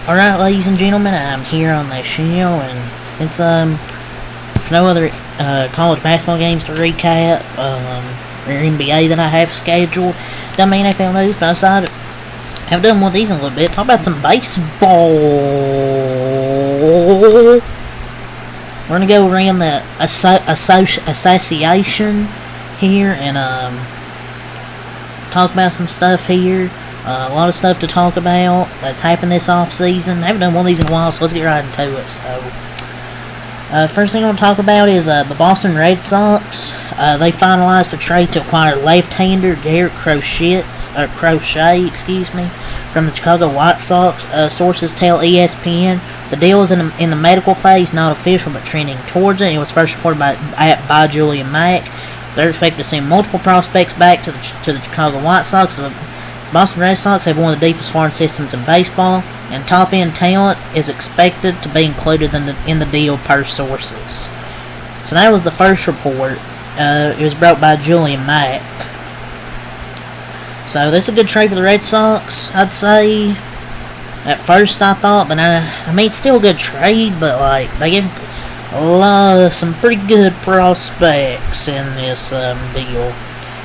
Alright, ladies and gentlemen, I'm here on the show, and it's, there's no other, college basketball games to recap, or NBA that I have scheduled. Don't mean NFL news, but I decided I've done one of these in a little bit. Talk about some baseball. We're gonna go around the association here, and, talk about some stuff here. A lot of stuff to talk about that's happened this off season. I haven't done one of these in a while, so let's get right into it. So, first thing I want to talk about is the Boston Red Sox. They finalized a trade to acquire left-hander Garrett Crochet, from the Chicago White Sox. Sources tell ESPN the deal is in the medical phase, not official, but trending towards it. It was first reported by Julian Mack. They're expected to send multiple prospects back to the Chicago White Sox. The Boston Red Sox have one of the deepest farm systems in baseball, and top-end talent is expected to be included in the deal per sources. So that was the first report. It was brought by Julian Mack. So this is a good trade for the Red Sox, I'd say. At first I thought, but I mean it's still a good trade, but like they give some pretty good prospects in this deal.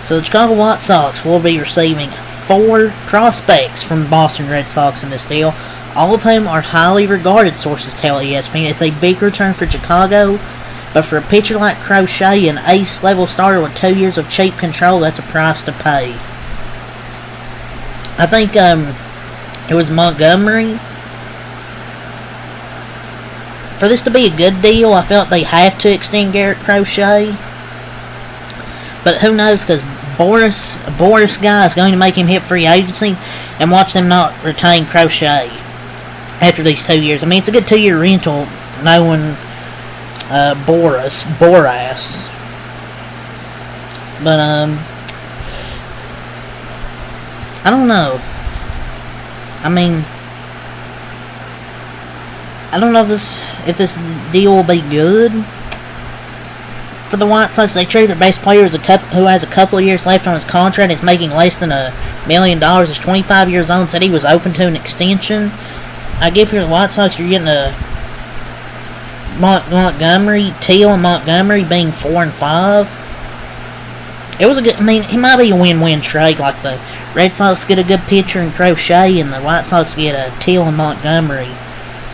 So the Chicago White Sox will be receiving 4 prospects from the Boston Red Sox in this deal, all of whom are highly regarded, sources tell ESPN. It's a big return for Chicago, but for a pitcher like Crochet, an ace-level starter with 2 years of cheap control, that's a price to pay. I think it was Montgomery. For this to be a good deal, I felt they have to extend Garrett Crochet. But who knows, because Boris guy is going to make him hit free agency, and watch them not retain Crochet after these 2 years. I mean, it's a good 2-year rental, knowing Boras. But, I don't know. I mean, I don't know if this deal will be good for the White Sox. They trade their best player who has a couple of years left on his contract. Is making less than $1 million. Is 25 years old. Said he was open to an extension. I give you the White Sox, you're getting a Montgomery, Teal, and Montgomery being 4 and 5. It was a good. I mean, it might be a win-win trade. Like the Red Sox get a good pitcher in Crochet, and the White Sox get a Teal and Montgomery.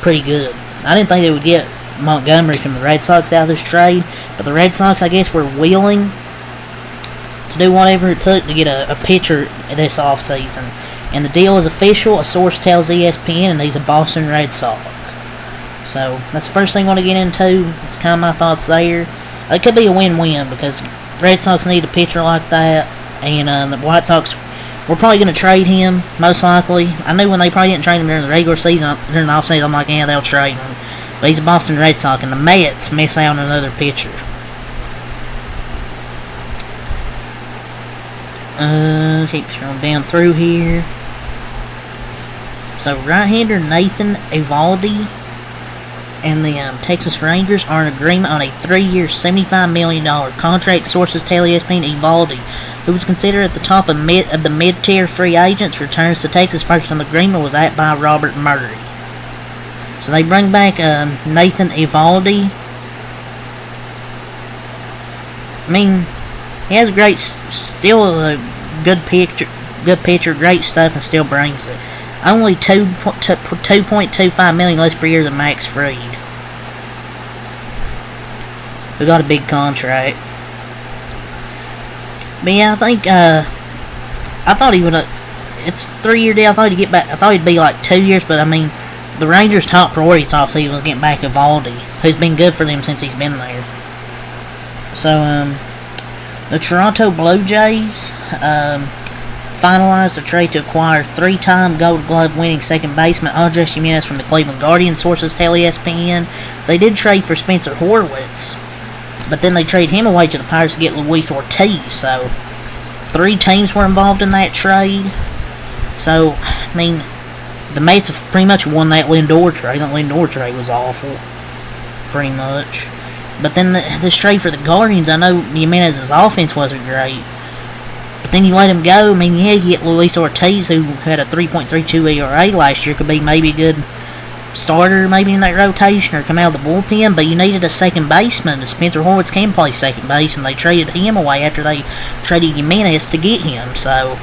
Pretty good. I didn't think they would get Montgomery from the Red Sox out of this trade, but the Red Sox, I guess, were willing to do whatever it took to get a pitcher this offseason. And the deal is official. A source tells ESPN, and he's a Boston Red Sox. So that's the first thing I want to get into. It's kind of my thoughts there. It could be a win-win because Red Sox need a pitcher like that, and the White Sox, we're probably going to trade him, most likely. I knew when they probably didn't trade him during the regular season, during the offseason, I'm like, yeah, they'll trade him. But he's a Boston Red Sox, and the Mets miss out on another pitcher. Keep scrolling down through here. So, right-hander Nathan Eovaldi and the Texas Rangers are in agreement on a 3-year, $75 million contract. Sources tell ESPN Eovaldi, who was considered at the top of the mid-tier free agents, returns to Texas. First on the agreement was at by Robert Murray. So they bring back Nathan Eovaldi. I mean, he has still a good pitcher, great stuff, and still brings it. Only $2.25 million less per year than Max Fried, who got a big contract. But yeah, I think I thought he would. It's a 3-year deal. I thought he'd get back. I thought he'd be like 2 years, but I mean, the Rangers' top priority this offseason was getting back to Eovaldi, who's been good for them since he's been there. So the Toronto Blue Jays finalized a trade to acquire 3-time Gold Glove winning second baseman Andres Gimenez from the Cleveland Guardians. Sources tell ESPN they did trade for Spencer Horwitz, but then they traded him away to the Pirates to get Luis Ortiz. So 3 teams were involved in that trade. So, I mean, the Mets have pretty much won that Lindor trade. That Lindor trade was awful, pretty much. But then this trade for the Guardians, I know Jimenez's offense wasn't great, but then you let him go. I mean, yeah, you get Luis Ortiz, who had a 3.32 ERA last year, could be maybe a good starter maybe in that rotation or come out of the bullpen, but you needed a second baseman. Spencer Horwitz can play second base, and they traded him away after they traded Jimenez to get him. So,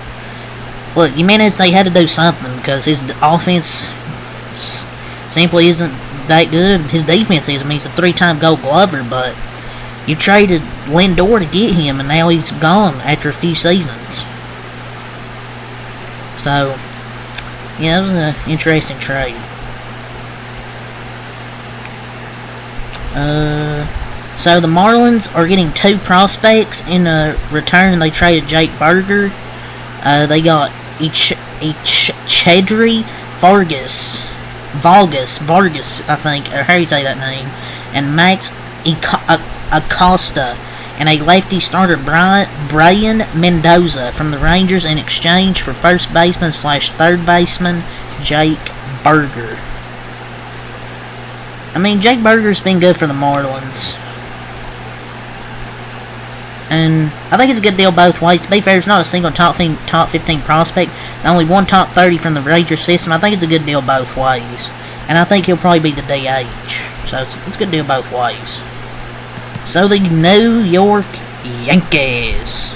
look, Jimenez, they had to do something because his offense simply isn't that good. His defense is. I mean, he's a 3-time Gold Glover, but you traded Lindor to get him, and now he's gone after a few seasons. So, yeah, it was an interesting trade. So the Marlins are getting 2 prospects in a return. They traded Jake Burger. They got Chedry Vargas, I think, or how do you say that name, and Max Acosta, and a lefty starter, Brian Mendoza, from the Rangers in exchange for first baseman / third baseman Jake Burger. I mean, Jake Burger's been good for the Marlins, and I think it's a good deal both ways. To be fair, it's not a single top 15 prospect, and only one top 30 from the Rangers system. I think it's a good deal both ways, and I think he'll probably be the DH, so it's a good deal both ways. So the New York Yankees.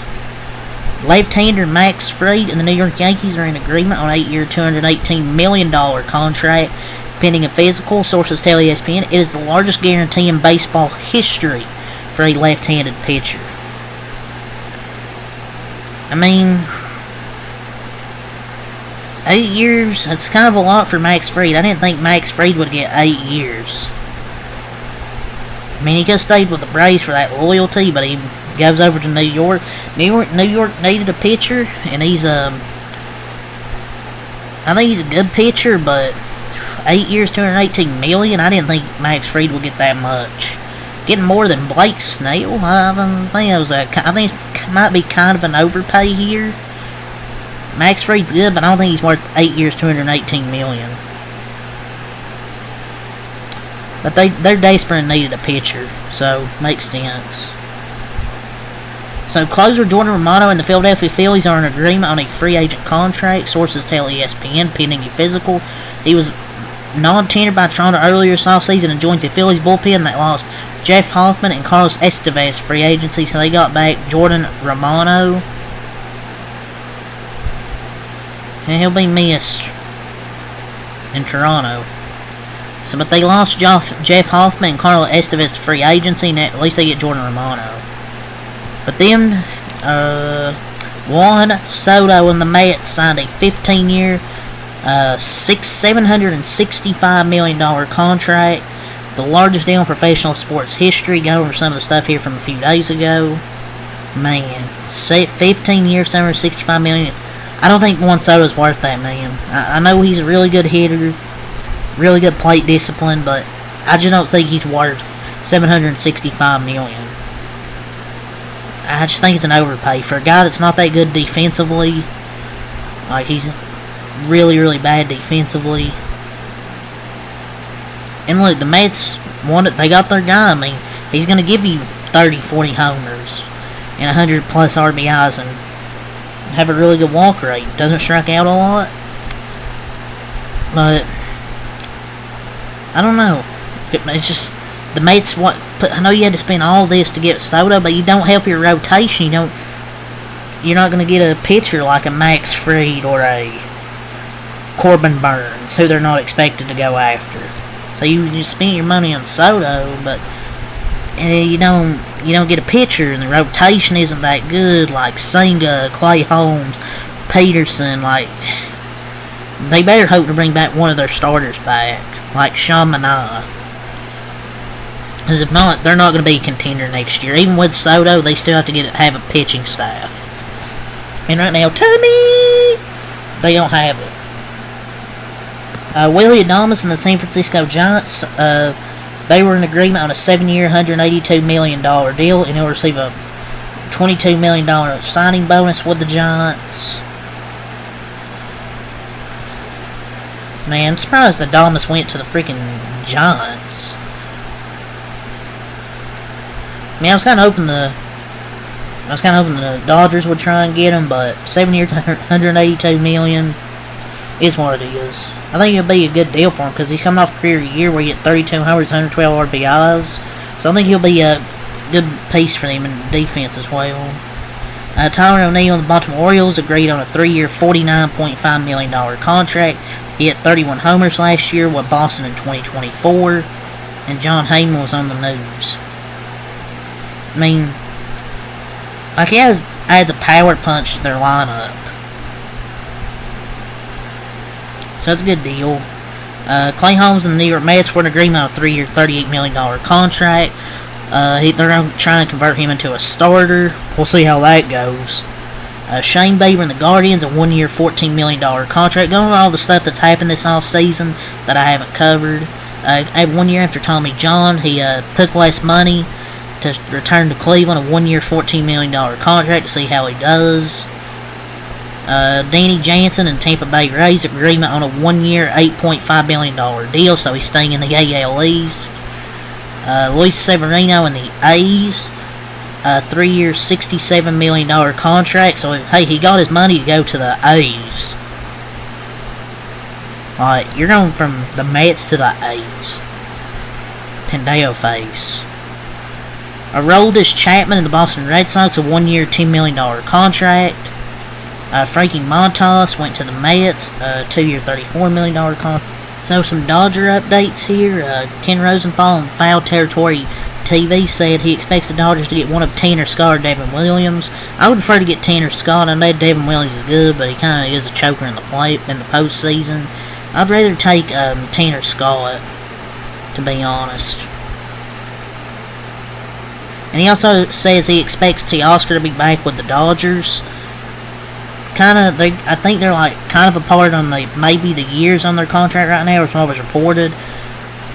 Left-hander Max Fried and the New York Yankees are in agreement on an 8-year, $218 million contract, pending a physical. Sources tell ESPN it is the largest guarantee in baseball history for a left-handed pitcher. I mean, 8 years, that's kind of a lot for Max Fried. I didn't think Max Fried would get 8 years. I mean, he could have stayed with the Braves for that loyalty, but he goes over to New York. New York needed a pitcher, and I think he's a good pitcher, but 8 years, $218 million. I didn't think Max Fried would get that much. Getting more than Blake Snell. I think it might be kind of an overpay here. Max Fried's good, but I don't think he's worth 8 years, $218 million. But they're desperate and needed a pitcher, so makes sense. So closer Jordan Romano and the Philadelphia Phillies are in agreement on a free agent contract. Sources tell ESPN, pending a physical. He was non-tendered by Toronto earlier this offseason and joins the Phillies bullpen that lost Jeff Hoffman and Carlos Estevez free agency, so they got back Jordan Romano. And he'll be missed in Toronto. So, but they lost Jeff Hoffman and Carlos Estevez to free agency, and at least they get Jordan Romano. But then, Juan Soto and the Mets signed a 15-year, $765 million contract, the largest deal in professional sports history. Go over some of the stuff here from a few days ago. Man, 15 years, $765 million. I don't think Juan Soto's worth that, man. I know he's a really good hitter, really good plate discipline, but I just don't think he's worth $765 million. I just think it's an overpay for a guy that's not that good defensively. Like, he's really, really bad defensively. And look, the Mets they got their guy. I mean, he's going to give you 30, 40 homers and 100 plus RBIs and have a really good walk rate. Doesn't strike out a lot. But I don't know. It's just the Mets. I know you had to spend all this to get Soto, but you don't help your rotation. You're not going to get a pitcher like a Max Fried or a Corbin Burns, who they're not expected to go after. So you just spend your money on Soto, but you don't get a pitcher, and the rotation isn't that good. Like Senga, Clay Holmes, Peterson. Like, they better hope to bring back one of their starters back, like Sean Manaea. Because if not, they're not going to be a contender next year. Even with Soto, they still have to have a pitching staff. And right now, Tommy, they don't have it. Willie Adames and the San Francisco Giants, they were in agreement on a 7-year, $182 million deal, and he'll receive a $22 million signing bonus with the Giants. Man, I'm surprised Adames went to the freaking Giants. I mean, I was kind of hoping the Dodgers would try and get him, but 7 years, $182 million is what it is. I think it'll be a good deal for him because he's coming off a career year where he hit 32 homers, 112 RBIs. So I think he'll be a good piece for them in the defense as well. Tyler O'Neill and the Baltimore Orioles agreed on a 3-year, $49.5 million contract. He hit 31 homers last year with Boston in 2024. And John Heyman was on the news. I mean, like he adds a power punch to their lineup. So that's a good deal. Clay Holmes and the New York Mets were in agreement on a 3-year, $38 million contract. They're going to try and convert him into a starter. We'll see how that goes. Shane Bieber and the Guardians, a 1-year, $14 million contract. Going over all the stuff that's happened this offseason that I haven't covered. 1 year after Tommy John, he took less money to return to Cleveland. A 1-year, $14 million contract to see how he does. Danny Jansen and Tampa Bay Rays agreement on a 1-year, $8.5 million deal, so he's staying in the AL East. Luis Severino and the A's, a 3-year, $67 million contract. So, hey, he got his money to go to the A's. Like, you're going from the Mets to the A's. Pendeo face. Aroldis Chapman and the Boston Red Sox, a 1-year, $10 million contract. Frankie Montas went to the Mets, a 2-year, $34 million contract. So some Dodger updates here. Ken Rosenthal on Foul Territory TV said he expects the Dodgers to get one of Tanner Scott or Devin Williams. I would prefer to get Tanner Scott. I know Devin Williams is good, but he kind of is a choker in the postseason. I'd rather take Tanner Scott, to be honest. And he also says he expects Teoscar to be back with the Dodgers. I think they're like kind of apart on maybe the years on their contract right now, or what was reported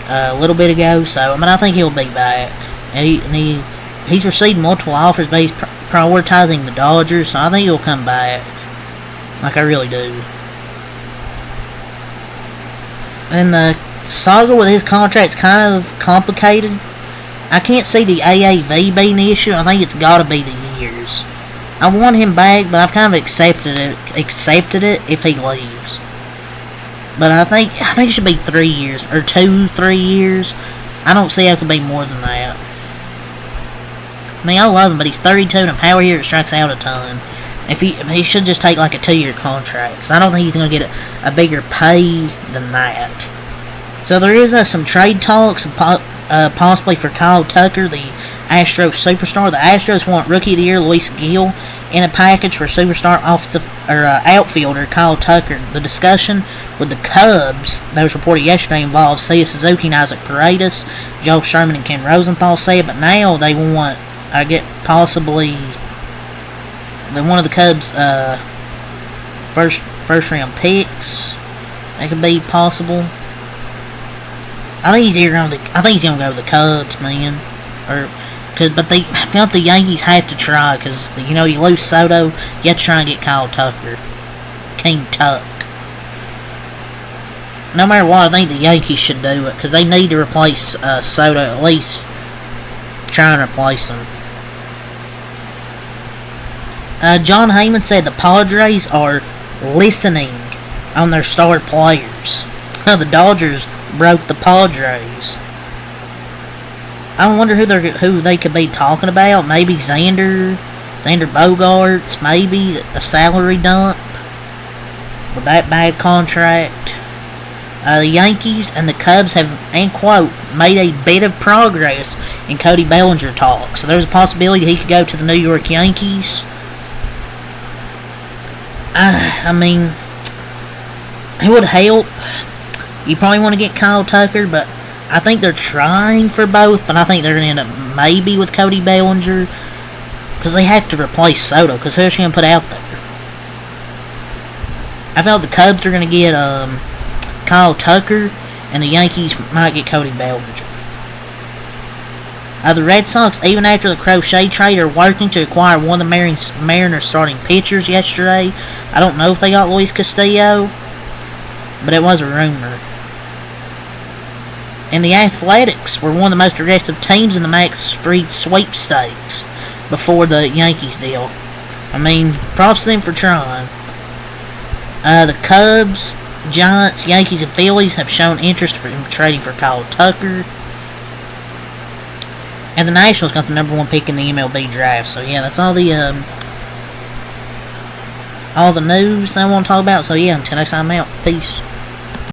a little bit ago. So I think he'll be back. He's received multiple offers, but he's prioritizing the Dodgers. So I think he'll come back. Like I really do. And the saga with his contract's kind of complicated. I can't see the AAV being the issue. I think it's got to be the years. I want him back, but I've kind of accepted it if he leaves. But I think it should be 3 years or 2-3 years. I don't see how it could be more than that. I mean, I love him, but he's 32 and a power hitter strikes out a ton. If he should just take like a 2-year contract, because I don't think he's going to get a bigger pay than that. So there is some trade talks, possibly for Kyle Tucker, the Astros superstar. The Astros want Rookie of the Year Luis Gil in a package for superstar outfielder Kyle Tucker. The discussion with the Cubs that was reported yesterday involved Seiya Suzuki and Isaac Paredes. Joe Sherman and Ken Rosenthal said, but now they want, possibly one of the Cubs' first round picks. That could be possible. I think he's going to go with the Cubs, man. But I feel like the Yankees have to try, because you lose Soto, you have to try and get Kyle Tucker, King Tuck. No matter what, I think the Yankees should do it, because they need to replace Soto, at least try and replace him. John Heyman said the Padres are listening on their star players. The Dodgers broke the Padres. I wonder who they could be talking about. Maybe Xander Bogaerts, maybe a salary dump with that bad contract. The Yankees and the Cubs have, end quote, made a bit of progress in Cody Bellinger talk. So there's a possibility he could go to the New York Yankees. I mean, it would help. You probably want to get Kyle Tucker, but I think they're trying for both, but I think they're going to end up maybe with Cody Bellinger, because they have to replace Soto, because who's going to put out there? I felt the Cubs are going to get Kyle Tucker, and the Yankees might get Cody Bellinger. The Red Sox, even after the Crochet trade, are working to acquire one of the Mariners starting pitchers yesterday. I don't know if they got Luis Castillo, but it was a rumor. And the Athletics were one of the most aggressive teams in the Max Fried sweepstakes before the Yankees deal. I mean, props to them for trying. The Cubs Giants, Yankees, and Phillies have shown interest in trading for Kyle Tucker. And the Nationals got the number 1 pick in the MLB draft. So yeah, that's all the news I want to talk about. So yeah, until next time, I'm out. Peace.